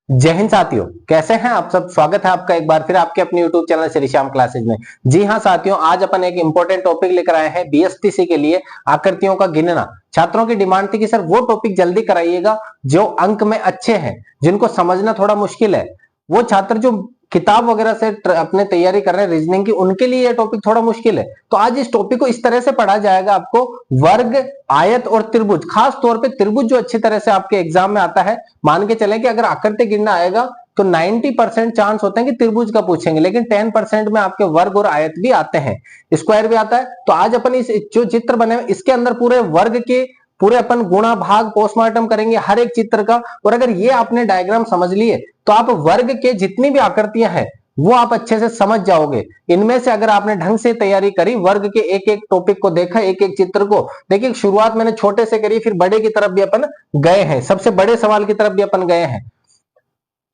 जय हिंद साथियों, कैसे हैं आप सब। स्वागत है आपका एक बार फिर आपके अपने YouTube channel Shri Shyam classes में। जी हां साथियों, आज अपन एक इंपॉर्टेंट टॉपिक लेकर आए हैं बीएसटीसी के लिए, आकृतियों का गिनना। छात्रों की डिमांड थी कि सर वो टॉपिक जल्दी कराइएगा जो अंक में अच्छे हैं, जिनको समझना थोड़ा मुश्किल है। वो छात्र जो किताब वगैरह से अपने तैयारी कर रहे हैं रीजनिंग की, उनके लिए ये टॉपिक थोड़ा मुश्किल है। तो आज इस टॉपिक को इस तरह से पढ़ा जाएगा आपको, वर्ग, आयत और त्रिभुज, खास तौर पे त्रिभुज जो अच्छी तरह से आपके एग्जाम में आता है। मान के चलें कि अगर आकृति गिनना आएगा तो 90% चांस होते हैं कि त्रिभुज का पूछेंगे, लेकिन 10% में आपके वर्ग और आयत भी आते हैं, स्क्वायर भी आता है। तो आज अपन इस जो चित्र बने हुए इसके अंदर पूरे वर्ग के पूरे अपन गुणा भाग पोस्टमार्टम करेंगे हर एक चित्र का। और अगर ये आपने डायग्राम समझ लिए तो आप वर्ग के जितनी भी आकृतियां हैं वो आप अच्छे से समझ जाओगे। इनमें से अगर आपने ढंग से तैयारी करी, वर्ग के एक एक टॉपिक को देखा, एक एक चित्र को देखिए, शुरुआत मैंने छोटे से करी, फिर बड़े की तरफ भी अपन गए हैं, सबसे बड़े सवाल की तरफ भी अपन गए हैं।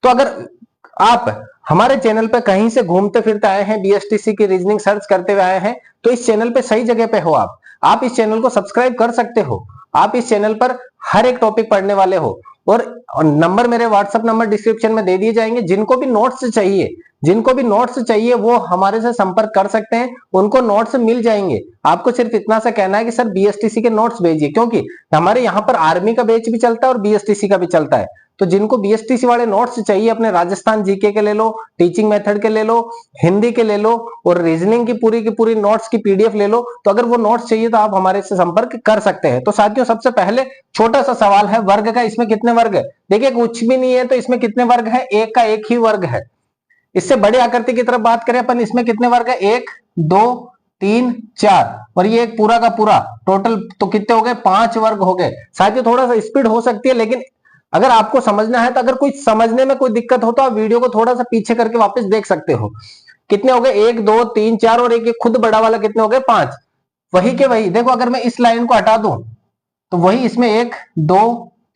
तो अगर आप हमारे चैनल पे कहीं से घूमते फिरते आए हैं, बीएसटीसी की रीजनिंग सर्च करते हुए आए हैं, तो इस चैनल पे सही जगह पे हो। आप इस चैनल को सब्सक्राइब कर सकते हो। आप इस चैनल पर हर एक टॉपिक पढ़ने वाले हो। और नंबर मेरे व्हाट्सएप नंबर डिस्क्रिप्शन में दे दिए जाएंगे। जिनको भी नोट्स चाहिए वो हमारे से संपर्क कर सकते हैं, उनको नोट्स मिल जाएंगे। आपको सिर्फ इतना सा कहना है कि सर बीएसटीसी के नोट्स भेजिए, क्योंकि हमारे यहाँ पर आर्मी का बैच भी चलता है और बीएसटीसी का भी चलता है। तो जिनको बीएसटीसी वाले नोट्स चाहिए, अपने राजस्थान जीके के ले लो, टीचिंग मेथड के ले लो, हिंदी के ले लो, और रीजनिंग की पूरी नोट्स की पीडीएफ ले लो। तो अगर वो नोट्स चाहिए तो आप हमारे से संपर्क कर सकते हैं। तो साथियों, सबसे पहले छोटा सा सवाल है वर्ग का। इसमें कितने वर्ग है? देखिए, कुछ भी नहीं है तो इसमें कितने वर्ग है? एक का एक ही वर्ग है। इससे बड़े आकृति की तरफ बात करें अपन, इसमें कितने वर्ग है? 1 2 3 4, और ये एक पूरा का पूरा टोटल तो कितने हो गए? 5 वर्ग हो गए। साथियों, थोड़ा सा स्पीड हो सकती है, लेकिन अगर आपको समझना है तो अगर कोई समझने में कोई दिक्कत हो तो आप वीडियो को थोड़ा सा पीछे करके वापस देख सकते हो। कितने हो गए? 1 2 3 4, और एक खुद बड़ा वाला कितने हो गए? 5। वही के वही देखो, अगर मैं इस लाइन को हटा दूं तो वही इसमें 1 2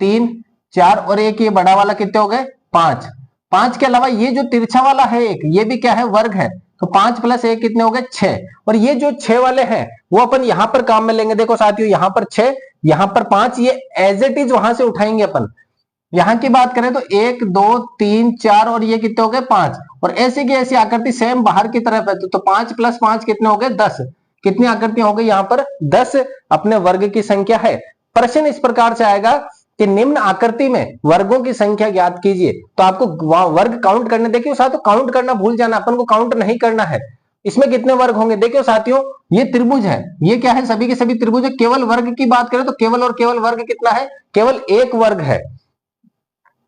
3 4, और एक ये बड़ा वाला कितने हो गए? 5। 5 के अलावा ये जो तिरछा वाला है एक, ये भी क्या है? वर्ग है। तो 5 + 1 कितने हो गए? 6। और ये जो 6 वाले हैं वो अपन यहां पर काम में लेंगे। देखो साथियों, यहां पर 6, यहां पर 5, ये एज इट इज वहां से उठाएंगे अपन। यहां की बात करें तो 1 2 3 4, और ये कितने हो गए? 5। और ऐसे की ऐसी आकृति सेम बाहर की तरफ है तो 5 + 5 कितने हो गए? 10। कितनी आकृतियां हो गई यहां पर? 10 अपने वर्ग की संख्या है। प्रश्न इस प्रकार से आएगा कि निम्न आकृति में वर्गों की संख्या ज्ञात कीजिए। तो आपको वर्ग काउंट करने, देखिए साथियों, काउंट करना भूल जाना, अपन को काउंट नहीं करना है। इसमें कितने वर्ग होंगे? देखियो साथियों, ये त्रिभुज है, ये क्या है? सभी के सभी त्रिभुज है। केवल वर्ग की बात करें तो केवल और केवल वर्ग कितना है? केवल एक वर्ग है।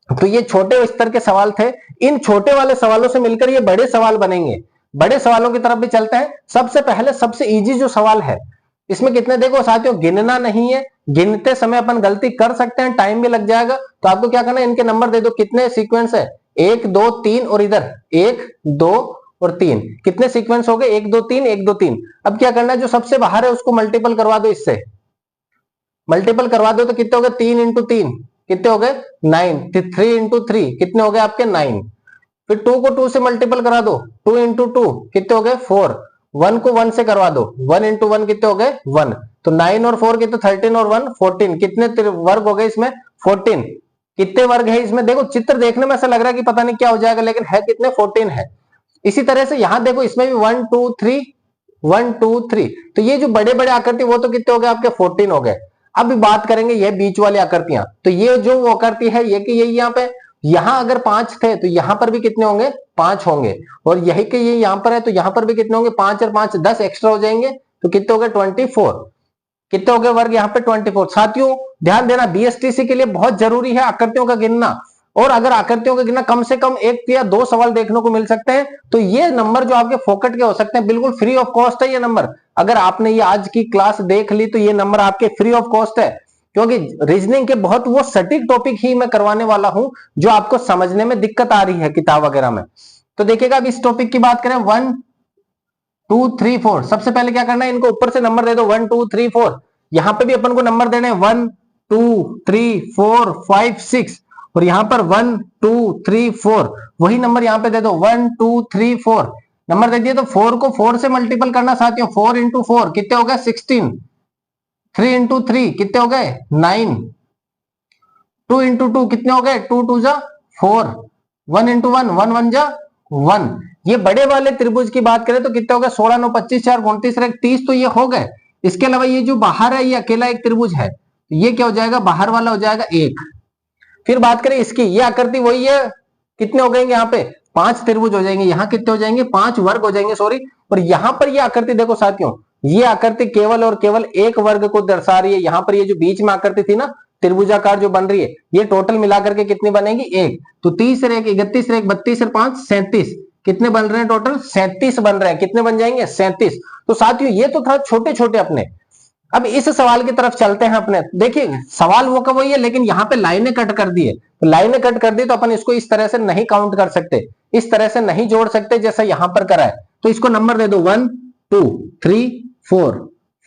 तो ये छोटे स्तर के सवाल थे। इन छोटे वाले सवालों से मिलकर ये बड़े सवाल बनेंगे। बड़े सवालों की तरफ भी चलते हैं। सबसे पहले सबसे इजी जो सवाल है, इसमें कितने? देखो साथियों, गिनना नहीं है, गिनते समय अपन गलती कर सकते हैं, टाइम भी लग जाएगा। तो आपको क्या करना है, इनके नंबर दे दो। कितने सीक्वेंस है? 1 2 3, और इधर 1 2 और 3। कितने सीक्वेंस हो गए? 1 2 3 1 2 3। अब क्या करना है, जो सबसे बाहर है उसको मल्टीपल करवा दो, इससे मल्टीपल करवा दो तो कितने हो गए? 3 × 3 कितने हो गए? 9। 3 × 3 कितने हो गए आपके? 9। फिर 2 को 2 से मल्टीपल करा दो, 2 × 2 कितने हो गए? 4। 1 को 1 से करवा दो, 1 × 1 कितने हो गए? 1। तो 9 और 4 कितने? 13 और 1 14। कितने वर्ग हो गए इसमें? 14। कितने वर्ग है इसमें? देखो, चित्र देखने में ऐसा लग रहा है कि पता नहीं क्या हो जाएगा, लेकिन है कितने? 14 है। इसी तरह से यहां देखो, इसमें भी 1 2 3 1 2 3। तो ये जो बड़े बड़े आकृति वो तो कितने हो गए आपके? 14 हो गए। अब बात करेंगे ये बीच वाली आकृतियां। तो ये जो वो आकृति है, ये कि यही यहाँ पे, यहां अगर 5 थे तो यहां पर भी कितने होंगे? 5 होंगे। और यही के ये यहां पर है तो यहां पर भी कितने होंगे? 5 और 5 10 एक्स्ट्रा हो जाएंगे। तो कितने हो गए? 24। कितने हो गए वर्ग यहाँ पे? 24। साथियों ध्यान देना, बीएसटीसी के लिए बहुत जरूरी है आकृतियों का गिनना। और अगर आकृतियों का गिनना कम से कम 1 या 2 सवाल देखने को मिल सकते हैं, तो ये नंबर जो आपके फोकट के हो सकते हैं, बिल्कुल फ्री ऑफ कॉस्ट है ये नंबर। अगर आपने ये आज की क्लास देख ली तो ये नंबर आपके फ्री ऑफ कॉस्ट है, क्योंकि रीजनिंग के बहुत वो सटीक टॉपिक ही मैं करवाने वाला हूं जो आपको समझने में दिक्कत आ रही है किताब वगैरह में। तो देखिएगा, अब इस टॉपिक की बात करें, 1 2 3 4। सबसे पहले क्या करना है, इनको ऊपर से नंबर दे दो, 1 2 3 4। यहां पे भी अपन को नंबर देने 1 2 3 4 5 6, और यहां पर 1 2 3 4 वही नंबर यहां पे दे दो, 1 2 3 4 नंबर दे दिए। तो 4 को 4 से मल्टीपल करना साथियों, 4 × 4 कितने हो गए? 16। 3 × 3 कितने हो गए? 9। 2 × 2 कितने हो गए? 2 2 जा 4। 1 इंटू 1, 1 1 जा 1। ये बड़े वाले त्रिभुज की बात करें तो कितना हो गया, 16 9 25 4 29 30, तो ये हो गए। इसके अलावा ये जो बाहर है ये अकेला एक त्रिभुज है, तो ये क्या हो जाएगा, बाहर वाला हो जाएगा 1। फिर बात करें इसकी, ये आकृति वही है, कितने हो गएंगे यहाँ पे 5 त्रिभुज हो जाएंगे, यहाँ कितने हो जाएंगे 5 वर्ग हो जाएंगे, सॉरी। और यहाँ पर ये आकृति देखो साथियों, ये आकृति केवल और केवल एक वर्ग को दर्शा रही है। यहाँ पर ये जो बीच में आकृति थी ना त्रिभुजाकार जो बन रही है, ये टोटल मिलाकर के कितनी बनेगी, 1। तो 30 और 1 31 और 1 32 और 5 37, कितने बन रहे हैं टोटल 37 बन रहे हैं। कितने बन जाएंगे 37। तो साथियों ये तो था छोटे छोटे अपने। अब इस सवाल की तरफ चलते हैं अपने। देखिए सवाल वो का वही है, लेकिन यहाँ पे लाइनें कट कर दी है, तो लाइनें कट कर दी तो अपन इसको इस तरह से नहीं काउंट कर सकते, इस तरह से नहीं जोड़ सकते जैसा यहां पर करा है। तो इसको नंबर दे दो 1 2 3 4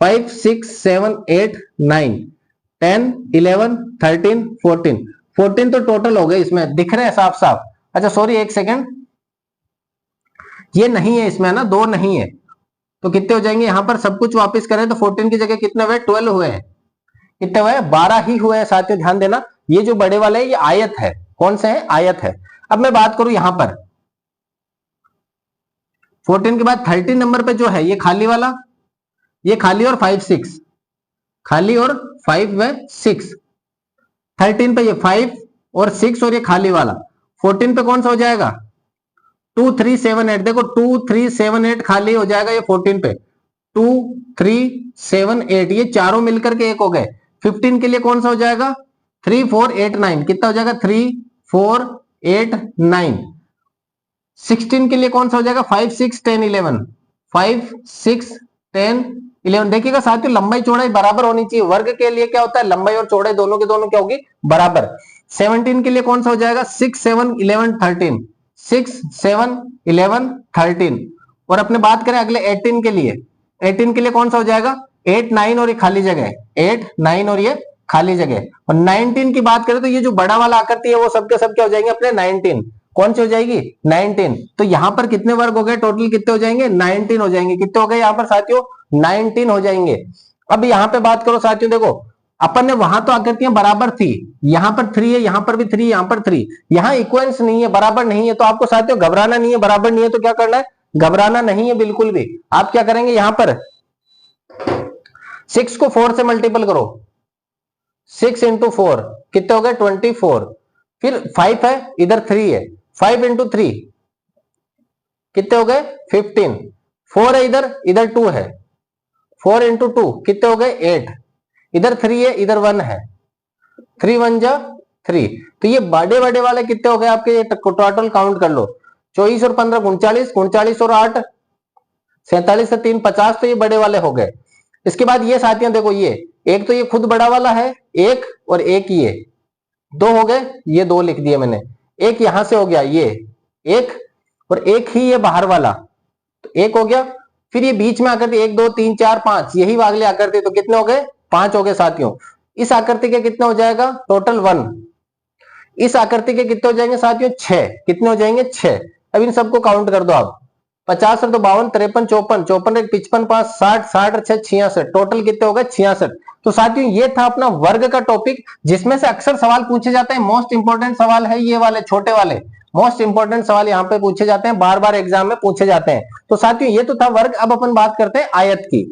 5 6 7 8 9 10 11 13 14 14 तो टोटल हो गए, इसमें दिख रहे हैं साफ साफ। अच्छा सॉरी एक सेकेंड, ये नहीं है इसमें ना, 2 नहीं है, तो कितने हो जाएंगे यहाँ पर सब कुछ वापस करें तो 14 की जगह कितने हुए, 12 हुए हैं। कितने हुए, 12 ही हुए हैं साथियों, ध्यान देना। ये जो बड़े वाले है ये आयत है, कौन से है, आयत है। अब मैं बात करूं यहां पर 14 के बाद 13 नंबर पे जो है ये खाली वाला, ये खाली और 5 6, खाली और 5 व 6। 13 पे ये 5 और 6 और ये खाली वाला। 14 पे कौन सा हो जाएगा 2 3 7 8, देखो 2 3 7 8 खाली हो जाएगा ये 14 पे, 2 3 7 8 ये चारों मिलकर के एक हो गए। 15 के लिए कौन सा हो जाएगा 3 4 8 9, कितना हो जाएगा 3 4 8 9। 16 के लिए कौन सा हो जाएगा 5 6 10 11, 5 6 10 11। देखिएगा साथियों लंबाई चौड़ाई बराबर होनी चाहिए। वर्ग के लिए क्या होता है, लंबाई और चौड़ाई दोनों के दोनों क्या होगी, बराबर। 17 के लिए कौन सा हो जाएगा 6 7 11 13, 6 7 11 13। और अपने बात करें अगले 18 के लिए, 18 के लिए कौन सा हो जाएगा 8 9 और ये खाली जगह, 8 9 और ये खाली जगह। और 19 की बात करें तो ये जो बड़ा वाला आकृति है वो सबके सब क्या हो जाएंगे अपने 19, कौन सी हो जाएगी 19। तो यहां पर कितने वर्ग हो गए टोटल, कितने हो जाएंगे 19 हो जाएंगे। कितने हो गए यहाँ पर साथियों 19 हो जाएंगे। अब यहाँ पे बात करो साथियों, देखो अपन ने वहां तो आकृतियां बराबर थी, यहां पर 3 है, यहां पर भी 3, यहां पर 3, यहां इक्वल्स नहीं है, बराबर नहीं है। तो आपको साथियों घबराना नहीं है, बराबर नहीं है तो क्या करना है, घबराना नहीं है बिल्कुल भी। आप क्या करेंगे यहां पर 6 को 4 से मल्टीपल करो, 6 इंटू 4 कितने हो गए 24। फिर 5 है इधर 3 है, 5 इंटू 3 कितने हो गए 15। 4 है इधर, इधर 2 है, 4 इंटू 2 कितने हो गए 8। इधर 3 है इधर 1 है, 3 1 जा 3। तो ये बड़े बड़े वाले कितने हो गए आपके, ये टोटल काउंट कर लो 24 और 15 39, 39 और 8 47 से 3 50, तो ये बड़े वाले हो गए। इसके बाद ये साथियों देखो ये एक तो ये खुद बड़ा वाला है एक, और एक ये 2 हो गए, ये 2 लिख दिए मैंने। एक यहां से हो गया ये एक, और एक ही ये बाहर वाला, तो एक हो गया। फिर ये बीच में आकृति 1 2 3 4 5, यही वागले आकृति, तो कितने हो गए 5 हो गए साथियों। इस आकृति के कितने हो जाएगा टोटल 1। इस आकृति के कितने हो जाएंगे साथियों 6, कितने हो जाएंगे 6। अब इन सबको काउंट कर दो आप, 50 और 2 52 53 54 54 55 5 60 60 और 6 66, टोटल कितने हो गए 66। तो साथियों ये था अपना वर्ग का टॉपिक, जिसमें से अक्सर सवाल पूछे जाते हैं। मोस्ट इंपोर्टेंट सवाल है ये वाले छोटे वाले, मोस्ट इंपोर्टेंट सवाल यहाँ पे पूछे जाते हैं, बार बार एग्जाम में पूछे जाते हैं। तो साथियों ये तो था वर्ग। अब अपन बात करते हैं आयत की।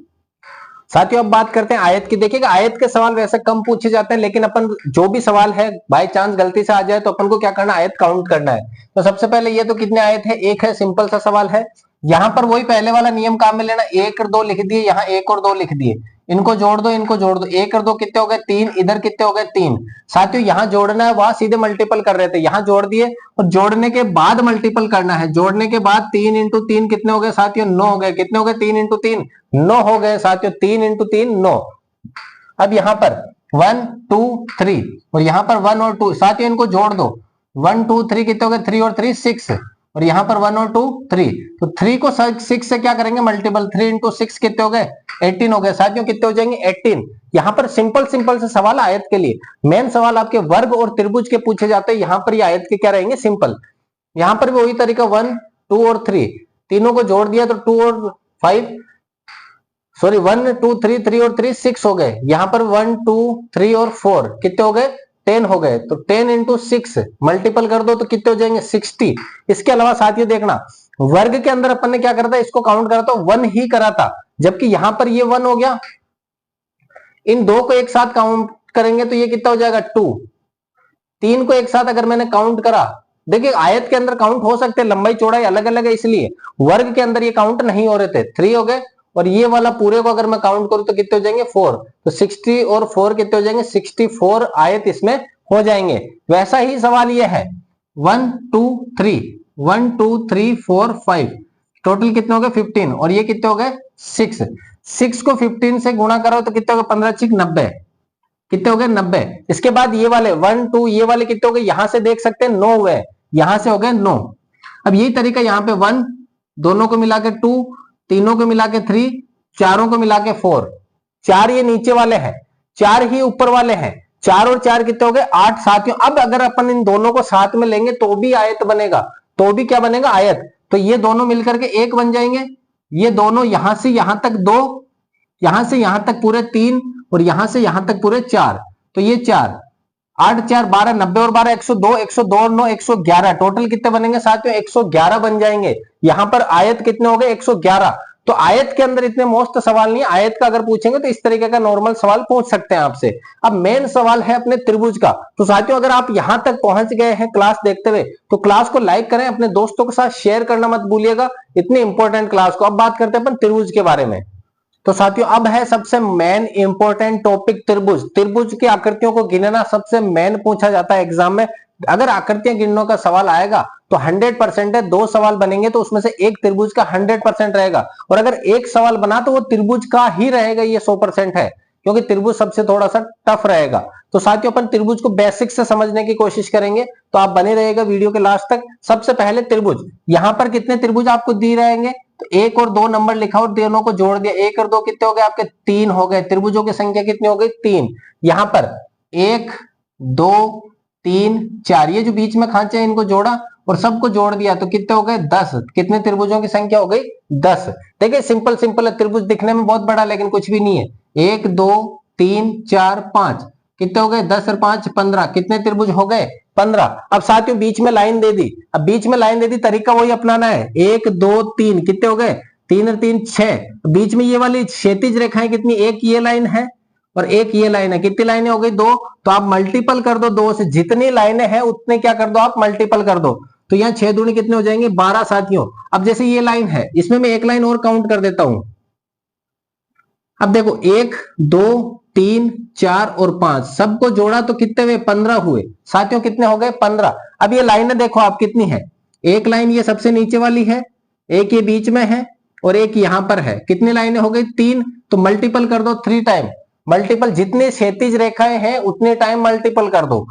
साथियों अब बात करते हैं आयत की। देखिएगा आयत के सवाल वैसे कम पूछे जाते हैं, लेकिन अपन जो भी सवाल है बाय चांस गलती से आ जाए तो अपन को क्या करना है, आयत काउंट करना है। तो सबसे पहले ये तो कितने आयत है, एक है, सिंपल सा सवाल है। यहाँ पर वही पहले वाला नियम काम में लेना, 1 और 2 लिख दिए, यहाँ 1 और 2 लिख दिए, इनको जोड़ दो, इनको जोड़ दो, 1 और 2 कितने हो गए 3, इधर कितने हो गए 3। साथियों यहाँ जोड़ना है, वहां सीधे मल्टीपल कर रहे थे, यहाँ जोड़ दिए, और जोड़ने के बाद मल्टीपल करना है। जोड़ने के बाद 3 इंटू 3 कितने हो गए साथियों 9 हो गए। कितने हो गए 3 इंटू 3 9 हो गए साथियों, 3 इंटू 3 9। अब यहाँ पर 1 2 3 और यहाँ पर 1 और 2, साथियों इनको जोड़ दो, 1 2 3 कितने हो गए 3 और 3 6, और यहाँ पर 1 और 2 3, तो 3 को 6 से क्या करेंगे मल्टीपल, 3 इंटू 6 कितने हो गए 18 हो गए साथियों। कितने हो जाएंगे 18। यहाँ पर सिंपल सिंपल से सवाल आयत के लिए, मेन सवाल आपके वर्ग और त्रिभुज के पूछे जाते हैं। यहाँ पर ये आयत के क्या रहेंगे सिंपल। यहाँ पर भी वही तरीका 1 2 और 3 तीनों को जोड़ दिया तो 2 और 5 सॉरी 1 2 3 3 और 3 6 हो गए। यहाँ पर 1 2 3 और 4 कितने हो गए 10 हो गए, तो 10 इंटू 6 मल्टीपल कर दो तो कितने हो जाएंगे 60। इसके अलावा साथियों देखना, वर्ग के अंदर अपन ने क्या करा था, इसको काउंट करा था 1 ही करा था, जबकि यहां पर ये 1 हो गया। इन दो को एक साथ काउंट करेंगे तो ये कितना हो जाएगा 2। 3 को एक साथ अगर मैंने काउंट करा, देखिए आयत के अंदर काउंट हो सकते हैं, लंबाई चौड़ाई अलग अलग है इसलिए, वर्ग के अंदर ये काउंट नहीं हो रहे थे। 3 हो गए, और ये वाला पूरे को अगर मैं काउंट करूं तो कितने हो जाएंगे 4। तो 60 और 4 कितने हो जाएंगे 64 आयत इसमें हो जाएंगे। वैसा ही सवाल ये है 1 2 3 1 2 3 4 5, टोटल कितने हो गए 15, और ये कितने हो गए 6। 6 को 15 से गुणा करो तो कितने हो गए 15 6 90, कितने हो गए 90। इसके बाद ये वाले 1 2 ये वाले कितने हो गए, यहां से देख सकते हैं 9 हुए, यहां से हो गए 9। अब यही तरीका यहाँ पे 1, दोनों को मिला के 2, तीनों को मिला के 3, चारों को मिला के 4, 4 ये नीचे वाले हैं, 4 ही ऊपर वाले हैं, 4 और 4 कितने हो गए 8 साथियों। अब अगर अपन इन दोनों को साथ में लेंगे तो भी आयत बनेगा, तो भी क्या बनेगा आयत। तो ये दोनों मिलकर के एक बन जाएंगे, ये दोनों यहां से यहां तक 2, यहां से यहां तक पूरे 3, और यहां से यहां तक पूरे 4, तो ये 4 8 4 12 90 और 12 102, 102 और 9 111, टोटल कितने बनेंगे साथियों 111 बन जाएंगे। यहां पर आयत कितने हो गए 111। तो आयत के अंदर इतने मोस्ट सवाल नहीं, आयत का अगर पूछेंगे तो इस तरीके का नॉर्मल सवाल पूछ सकते हैं आपसे। अब मेन सवाल है अपने त्रिभुज का। तो साथियों अगर आप यहां तक पहुंच गए हैं क्लास देखते हुए तो क्लास को लाइक करें, अपने दोस्तों के साथ शेयर करना मत भूलिएगा, इतनी इंपॉर्टेंट क्लास को। अब बात करते हैं अपन त्रिभुज के बारे में। तो साथियों अब है सबसे मेन इंपॉर्टेंट टॉपिक त्रिभुज। त्रिभुज की आकृतियों को गिनना सबसे मेन पूछा जाता है एग्जाम में। अगर आकृतियां गिनने का सवाल आएगा तो 100% है, 2 सवाल बनेंगे तो उसमें से एक त्रिभुज का 100% रहेगा, और अगर एक सवाल बना तो वो त्रिभुज का ही रहेगा, ये 100% है, क्योंकि त्रिभुज सबसे थोड़ा सा टफ रहेगा। तो साथियों अपन त्रिभुज को बेसिक से समझने की कोशिश करेंगे, तो आप बने रहेगा वीडियो के लास्ट तक। सबसे पहले त्रिभुज, यहां पर कितने त्रिभुज आपको दिए रहेंगे, तो 1 और 2 नंबर लिखा और दोनों को जोड़ दिया, 1 और 2 कितने हो गए आपके 3 हो गए, त्रिभुजों की संख्या कितनी हो गई 3। यहां पर 1 2 3 4, ये जो बीच में खांचे हैं इनको जोड़ा और सबको जोड़ दिया तो कितने हो गए 10। कितने त्रिभुजों की संख्या हो गई 10। देखिए सिंपल सिंपल है, त्रिभुज दिखने में बहुत बड़ा लेकिन कुछ भी नहीं है। 1 2 3 4 5, कितने हो गए 10 और 5 15, कितने त्रिभुज हो गए 15। अब साथियों बीच में लाइन दे दी, अब बीच में लाइन दे दी, तरीका वही अपनाना है, 1 2 3, कितने हो गए 3 और 3 6। बीच में ये वाली क्षैतिज रेखाएं कितनी, एक ये लाइन है और एक ये लाइन है, कितनी लाइनें हो गई 2। तो आप मल्टीपल कर दो 2 से, जितनी लाइनें हैं उतने क्या कर दो आप मल्टीपल कर दो। तो यहाँ 6 दूनी कितने हो जाएंगे 12 साथियों। अब जैसे ये लाइन है इसमें मैं एक लाइन और काउंट कर देता हूं। अब देखो 1 2 3 4 और 5 सबको जोड़ा तो कितने हुए 15 हुए साथियों, कितने हो गए 15। अब ये लाइनें देखो आप कितनी है, एक लाइन ये सबसे नीचे वाली है, एक ये बीच में है और एक यहां पर है, कितनी लाइनें हो गई 3। तो मल्टीपल कर दो 3 टाइम, मल्टीपल जितने क्षैतिज रेखाएं हैं उतने टाइम मल्टीपल कर दो,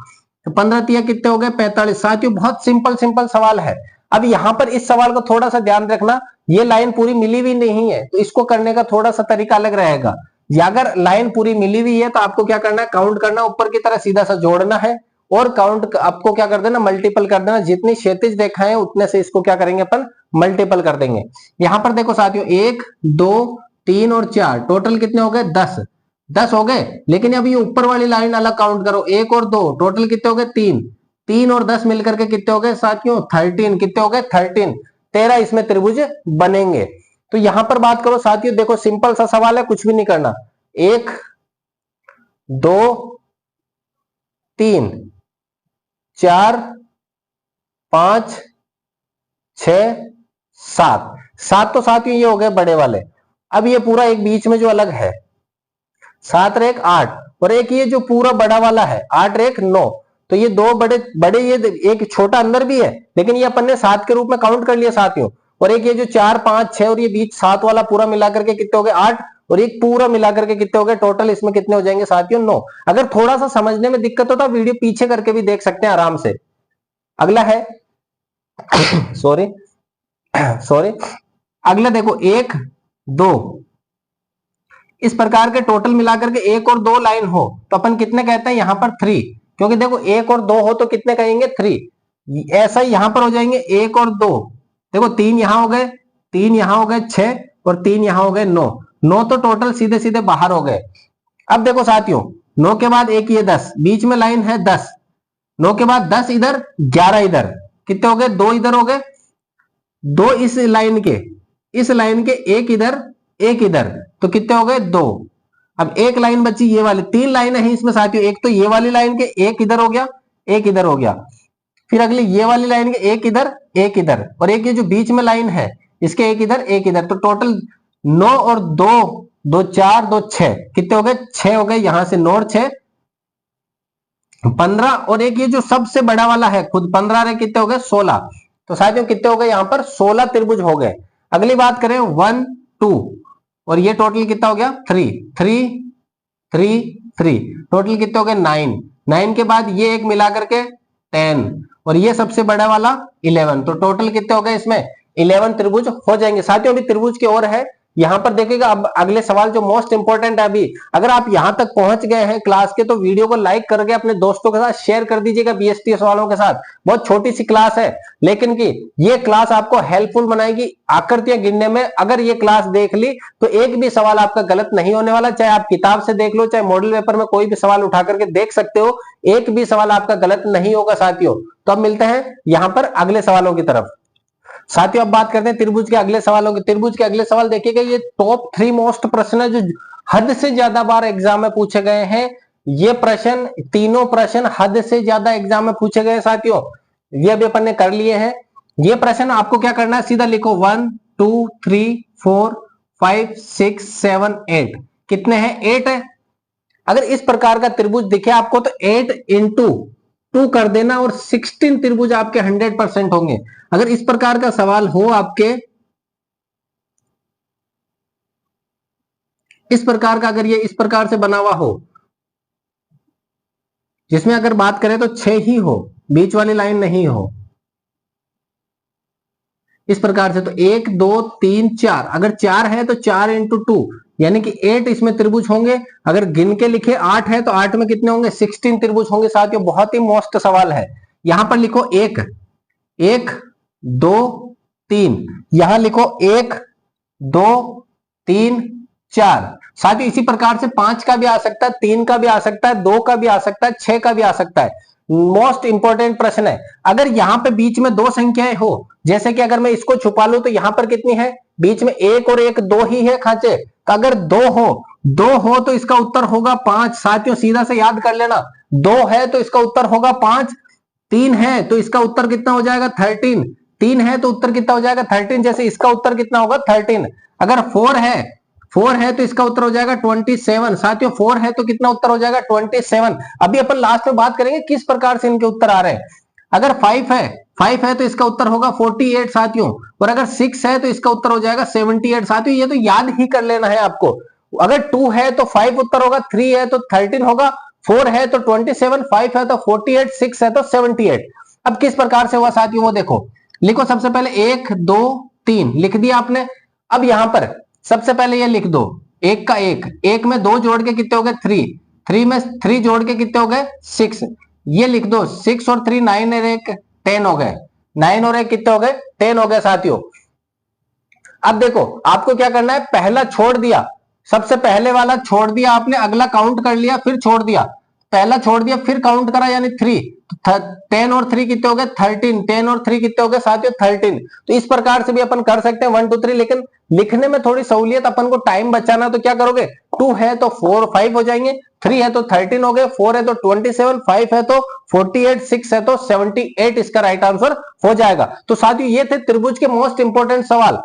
तो 15 तिया कितने हो गए 45। साथियों बहुत सिंपल सिंपल सवाल है। अब यहां पर इस सवाल को थोड़ा सा ध्यान रखना, ये लाइन पूरी मिली हुई नहीं है तो इसको करने का थोड़ा सा तरीका अलग रहेगा। या अगर लाइन पूरी मिली हुई है तो आपको क्या करना है, काउंट करना ऊपर की तरह सीधा सा जोड़ना है और काउंट आपको क्या कर देना मल्टीपल कर देना, जितनी क्षैतिज रेखाएं उतने से इसको क्या करेंगे अपन मल्टीपल कर देंगे। यहां पर देखो साथियों 1 2 3 और 4 टोटल कितने हो गए 10, 10 हो गए। लेकिन अब ये ऊपर वाली लाइन अलग काउंट करो, 1 और 2 टोटल कितने हो गए 3, 3 और 10 मिलकर के कितने हो गए साथियों 13, कितने हो गए 13, 13 इसमें त्रिभुज बनेंगे। तो यहां पर बात करो साथियों, देखो सिंपल सा सवाल है, कुछ भी नहीं करना, 1 2 3 4 5 6 7, 7 तो साथियों ये हो गए बड़े वाले। अब ये पूरा एक बीच में जो अलग है 7 रेख 8 और एक ये जो पूरा बड़ा वाला है 8 रेख 9, तो ये दो बड़े बड़े, ये एक छोटा अंदर भी है लेकिन ये अपन ने 7 के रूप में काउंट कर लिया साथियों। और एक ये जो 4 5 6 और ये बीच 7 वाला पूरा मिलाकर के कितने हो गए 8, और एक पूरा मिलाकर के कितने हो गए टोटल इसमें कितने हो जाएंगे साथियों 9। अगर थोड़ा सा समझने में दिक्कत हो तो वीडियो पीछे करके भी देख सकते हैं आराम से। अगला है सॉरी सॉरी अगला देखो 1 2, इस प्रकार के टोटल मिलाकर के 1 और 2 लाइन हो तो अपन कितने कहते हैं यहां पर 3, क्योंकि देखो 1 और 2 हो तो कितने कहेंगे 3। ऐसा ही यहां पर हो जाएंगे 1 और 2, देखो 3 यहां हो गए, 3 यहां हो गए 6 और 3 यहां हो गए 9, 9 तो टोटल सीधे सीधे बाहर हो गए। अब देखो साथियों 9 के बाद एक ये 10, बीच में लाइन है 10, 9 के बाद 10 इधर 11 इधर, कितने हो गए? 2 इधर हो गए, 2 इस लाइन के, एक इधर एक इधर, तो कितने हो गए? 2। अब एक लाइन बची ये वाली, 3 लाइनें हैं इसमें साथियों, एक तो ये वाली लाइन के एक इधर हो गया, एक इधर हो गया, फिर अगली ये वाली लाइन के एक इधर, और एक ये जो बीच में लाइन है इसके एक इधर, तो टोटल 9 और 2, 2 4 2 6, कितने हो गए? 6 हो गए। यहां से 9 और 6 15, और एक ये जो सबसे बड़ा वाला है खुद 15 रहे, कितने हो गए? 16। तो साथियों कितने हो गए? यहां पर 16 त्रिभुज हो गए। अगली बात करें 1 2, और ये टोटल कितना हो गया? 3 3 3 3, टोटल कितने हो गए? 9 9 के बाद ये एक मिला करके 10, और ये सबसे बड़ा वाला 11, तो टोटल कितने हो गए? इसमें 11 त्रिभुज हो जाएंगे। साथियों अभी त्रिभुज की ओर है, यहां पर देखिएगा। अब अगले सवाल जो मोस्ट इंपॉर्टेंट है, अभी अगर आप यहां तक पहुंच गए हैं क्लास के, तो वीडियो को लाइक करके अपने दोस्तों के साथ शेयर कर दीजिएगा बीएसटी सवालों के साथ। बहुत छोटी सी क्लास है, लेकिन कि ये क्लास आपको हेल्पफुल बनाएगी आकृतियां गिनने में। अगर ये क्लास देख ली तो एक भी सवाल आपका गलत नहीं होने वाला, चाहे आप किताब से देख लो, चाहे मॉडल पेपर में कोई भी सवाल उठा करके देख सकते हो, एक भी सवाल आपका गलत नहीं होगा साथियों। तो अब मिलते हैं यहां पर अगले सवालों की तरफ। साथियों अब बात करते हैं त्रिभुज के अगले सवालों की। त्रिभुज के अगले सवाल देखिएगा, ये टॉप 3 मोस्ट प्रश्न है जो हद से ज्यादा बार एग्जाम में पूछे गए हैं। ये प्रश्न, तीनों प्रश्न हद से ज्यादा एग्जाम में पूछे गए साथियों, ये अभी अपन ने कर लिए हैं। ये प्रश्न आपको क्या करना है, सीधा लिखो 1 2 3 4 5 6 7 8, कितने हैं? 8 है। अगर इस प्रकार का त्रिभुज दिखे आपको तो 8 इंटू 2 कर देना, और 16 त्रिभुज आपके 100% होंगे। अगर इस प्रकार का सवाल हो आपके, इस प्रकार का, अगर ये इस प्रकार से बना हुआ हो, जिसमें अगर बात करें तो 6 ही हो, बीच वाली लाइन नहीं हो, इस प्रकार से, तो 1 2 3 4, अगर 4 है तो 4 इंटू 2 यानी कि 8 इसमें त्रिभुज होंगे। अगर गिन के लिखे 8 है तो 8 में कितने होंगे? 16 त्रिभुज होंगे साथियों। बहुत ही मोस्ट सवाल है। यहां पर लिखो 1 1 2 3, यहां लिखो 1 2 3 4। साथियों इसी प्रकार से 5 का भी आ सकता है, 3 का भी आ सकता है, 2 का भी आ सकता है, 6 का भी आ सकता है। मोस्ट इंपॉर्टेंट प्रश्न है। अगर यहां पे बीच में 2 संख्याएं हो, जैसे कि अगर मैं इसको छुपा लूं तो यहां पर कितनी है? बीच में 1 और 1 2 ही है खांचे। तो अगर 2 हो तो इसका उत्तर होगा 5। साथियों सीधा से याद कर लेना, 2 है तो इसका उत्तर होगा 5, 3 है तो इसका उत्तर कितना हो जाएगा? 13, 3 है तो उत्तर कितना हो जाएगा? 13, जैसे इसका उत्तर कितना होगा? 13। अगर 4 है तो इसका उत्तर हो जाएगा 27। साथियों 4 है तो कितना उत्तर हो जाएगा? 27। अभी अपन लास्ट में बात करेंगे किस प्रकार से इनके उत्तर आ रहे हैं। अगर 5 है तो इसका उत्तर होगा 48 साथियों, और अगर 6 है तो इसका उत्तर हो जाएगा 78 साथियों। ये तो याद ही कर लेना है आपको। अगर 2 है तो 5 उत्तर होगा, 3 है तो 13 होगा, 4 है तो 27, 5 है तो 48, 6 है तो 78। अब किस प्रकार से हुआ साथियों वो देखो। लिखो सबसे पहले 1 2 3 लिख दिया आपने। अब यहां पर सबसे पहले ये लिख दो, 1 का 1 में 2 जोड़ के कितने हो गए? 3 में 3 जोड़ के कितने हो गए? 6। ये लिख दो 6 और 3 9 और 1 10 हो गए, 9 और 1 कितने हो गए? 10 हो गए साथियों। अब देखो आपको क्या करना है, पहला छोड़ दिया, सबसे पहले वाला छोड़ दिया आपने, अगला काउंट कर लिया फिर छोड़ दिया, पहला छोड़ दिया फिर काउंट करा यानी 3, 10 और 3 कितने हो गए? 13, 10 और 3 कितने हो गए साथियों? 13। तो इस प्रकार से भी अपन कर सकते हैं 1 2 3, लेकिन लिखने में थोड़ी सहूलियत, अपन को टाइम बचाना, तो क्या करोगे? 2 है तो 4 5 हो जाएंगे, 3 है तो 13 हो गए, 4 है तो 27, 5 है तो 48, 6 है तो 78, इसका राइट आंसर हो जाएगा। तो साथियों ये थे त्रिभुज के मोस्ट इंपोर्टेंट सवाल।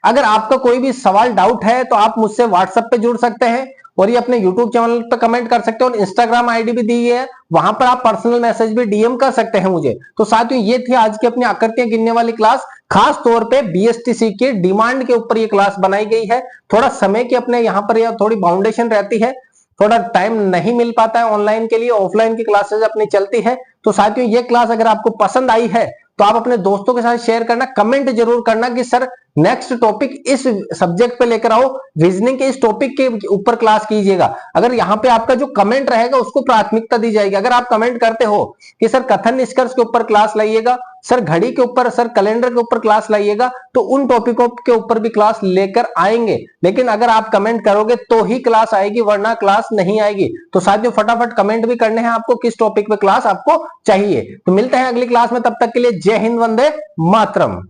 अगर आपका कोई भी सवाल डाउट है तो आप मुझसे व्हाट्सएप पे जुड़ सकते हैं, और ये अपने यूट्यूब चैनल पर कमेंट कर सकते हैं, और इंस्टाग्राम आईडी भी दी है, वहां पर आप पर्सनल मैसेज भी डीएम कर सकते हैं मुझे। तो साथियों ये थी आज की अपनी आकृतियां गिनने वाली क्लास, खास तौर पे बीएसटीसी के डिमांड के ऊपर ये क्लास बनाई गई है। थोड़ा समय की अपने यहाँ पर थोड़ी बाउंडेशन रहती है, थोड़ा टाइम नहीं मिल पाता है ऑनलाइन के लिए, ऑफलाइन की क्लासेस अपनी चलती है। तो साथियों ये क्लास अगर आपको पसंद आई है तो आप अपने दोस्तों के साथ शेयर करना, कमेंट जरूर करना कि सर नेक्स्ट टॉपिक इस सब्जेक्ट पे लेकर आओ, रीजनिंग के इस टॉपिक के ऊपर क्लास कीजिएगा। अगर यहाँ पे आपका जो कमेंट रहेगा उसको प्राथमिकता दी जाएगी। अगर आप कमेंट करते हो कि सर कथन निष्कर्ष के ऊपर क्लास लाइएगा, सर घड़ी के ऊपर, सर कैलेंडर के ऊपर क्लास लाइएगा, तो उन टॉपिकों के ऊपर भी क्लास लेकर आएंगे। लेकिन अगर आप कमेंट करोगे तो ही क्लास आएगी, वरना क्लास नहीं आएगी। तो साथियों फटाफट कमेंट भी करने हैं आपको, किस टॉपिक पे क्लास आपको चाहिए। तो मिलते हैं अगली क्लास में, तब तक के लिए जय हिंद, वंदे मातरम।